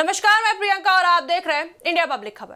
नमस्कार, मैं प्रियंका और आप देख रहे हैं इंडिया पब्लिक खबर।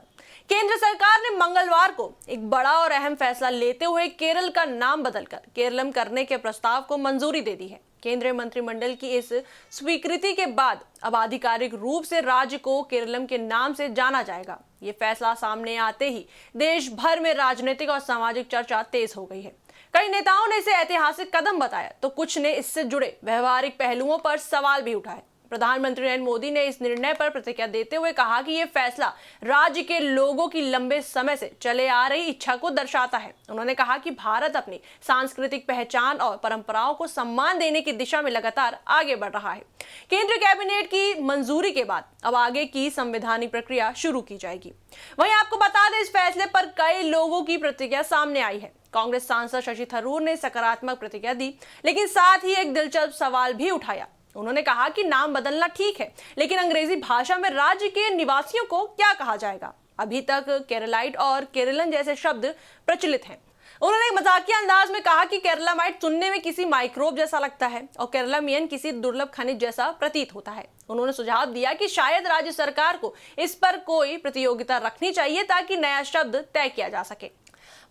केंद्र सरकार ने मंगलवार को एक बड़ा और अहम फैसला लेते हुए केरल का नाम बदलकर केरलम करने के प्रस्ताव को मंजूरी दे दी है। केंद्रीय मंत्रिमंडल की इस स्वीकृति के बाद अब आधिकारिक रूप से राज्य को केरलम के नाम से जाना जाएगा। ये फैसला सामने आते ही देश भर में राजनीतिक और सामाजिक चर्चा तेज हो गई है। कई नेताओं ने इसे ऐतिहासिक कदम बताया तो कुछ ने इससे जुड़े व्यवहारिक पहलुओं पर सवाल भी उठाए। प्रधानमंत्री नरेंद्र मोदी ने इस निर्णय पर प्रतिक्रिया देते हुए कहा कि यह फैसला राज्य के लोगों की लंबे समय से चले आ रही इच्छा को दर्शाता है। उन्होंने कहा कि भारत अपनी सांस्कृतिक पहचान और परंपराओं को सम्मान देने की दिशा में लगातार आगे बढ़ रहा है। केंद्रीय कैबिनेट की मंजूरी के बाद अब आगे की संवैधानिक प्रक्रिया शुरू की जाएगी। वहीं आपको बता दें, इस फैसले पर कई लोगों की प्रतिक्रिया सामने आई है। कांग्रेस सांसद शशि थरूर ने सकारात्मक प्रतिक्रिया दी, लेकिन साथ ही एक दिलचस्प सवाल भी उठाया। उन्होंने कहा कि नाम बदलना ठीक है, लेकिन अंग्रेजी भाषा में राज्य के निवासियों को क्या कहा जाएगा? अभी तक केरलाइट और केरलन जैसे शब्द प्रचलित हैं। उन्होंने मजाकिया अंदाज में कहा कि केरलामाइट सुनने में किसी माइक्रोब जैसा लगता है और केरलामियन किसी दुर्लभ खनिज जैसा प्रतीत होता है। उन्होंने सुझाव दिया कि शायद राज्य सरकार को इस पर कोई प्रतियोगिता रखनी चाहिए ताकि नया शब्द तय किया जा सके।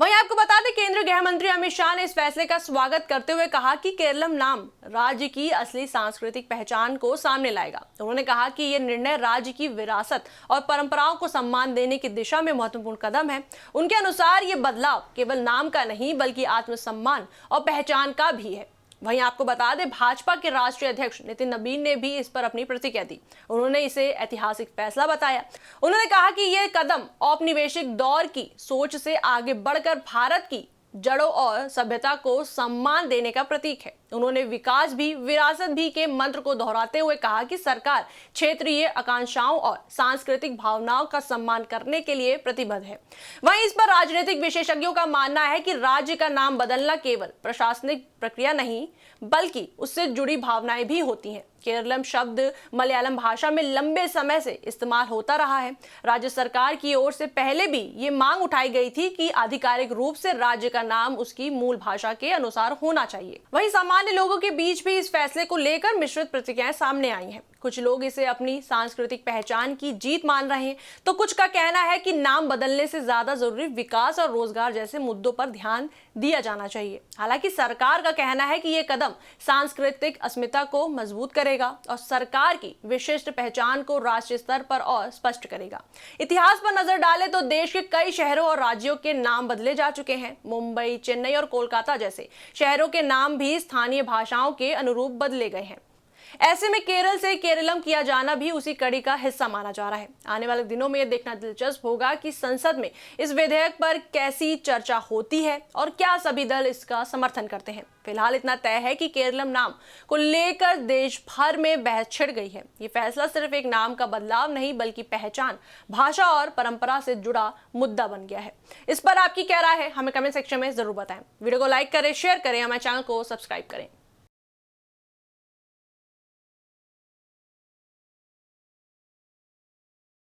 वहीं आपको बता दें, केंद्रीय गृह मंत्री अमित शाह ने इस फैसले का स्वागत करते हुए कहा कि केरलम नाम राज्य की असली सांस्कृतिक पहचान को सामने लाएगा। उन्होंने कहा कि यह निर्णय राज्य की विरासत और परंपराओं को सम्मान देने की दिशा में महत्वपूर्ण कदम है। उनके अनुसार ये बदलाव केवल नाम का नहीं बल्कि आत्मसम्मान और पहचान का भी है। वहीं आपको बता दें, भाजपा के राष्ट्रीय अध्यक्ष नितिन नबीन ने भी इस पर अपनी प्रतिक्रिया दी। उन्होंने इसे ऐतिहासिक फैसला बताया। उन्होंने कहा कि यह कदम औपनिवेशिक दौर की सोच से आगे बढ़कर भारत की जड़ों और सभ्यता को सम्मान देने का प्रतीक है। उन्होंने विकास भी विरासत भी के मंत्र को दोहराते हुए कहा कि सरकार क्षेत्रीय आकांक्षाओं और सांस्कृतिक भावनाओं का सम्मान करने के लिए प्रतिबद्ध है। वहीं इस पर राजनीतिक विशेषज्ञों का मानना है कि राज्य का नाम बदलना केवल प्रशासनिक प्रक्रिया नहीं बल्कि उससे जुड़ी भावनाएं भी होती हैं। केरलम शब्द मलयालम भाषा में लंबे समय से इस्तेमाल होता रहा है। राज्य सरकार की ओर से पहले भी ये मांग उठाई गई थी कि आधिकारिक रूप से राज्य का नाम उसकी मूल भाषा के अनुसार होना चाहिए। वहीं सामान्य लोगों के बीच भी इस फैसले को लेकर मिश्रित प्रतिक्रियाएं सामने आई हैं। कुछ लोग इसे अपनी सांस्कृतिक पहचान की जीत मान रहे हैं तो कुछ का कहना है कि नाम बदलने से ज्यादा जरूरी विकास और रोजगार जैसे मुद्दों पर ध्यान दिया जाना चाहिए। हालांकि सरकार का कहना है कि यह कदम सांस्कृतिक अस्मिता को मजबूत करेगा और सरकार की विशिष्ट पहचान को राष्ट्रीय स्तर पर और स्पष्ट करेगा। इतिहास पर नजर डालें तो देश के कई शहरों और राज्यों के नाम बदले जा चुके हैं। मुंबई, चेन्नई और कोलकाता जैसे शहरों के नाम भी स्थानीय भाषाओं के अनुरूप बदले गए हैं। ऐसे में केरल से केरलम किया जाना भी उसी कड़ी का हिस्सा माना जा रहा है। आने वाले दिनों में यह देखना दिलचस्प होगा कि संसद में इस विधेयक पर कैसी चर्चा होती है और क्या सभी दल इसका समर्थन करते हैं। फिलहाल इतना तय है कि केरलम नाम को लेकर देश भर में बहस छिड़ गई है। ये फैसला सिर्फ एक नाम का बदलाव नहीं बल्कि पहचान, भाषा और परंपरा से जुड़ा मुद्दा बन गया है। इस पर आपकी क्या राय है, हमें कमेंट सेक्शन में जरूर बताएं। वीडियो को लाइक करें, शेयर करें, हमारे चैनल को सब्सक्राइब करें।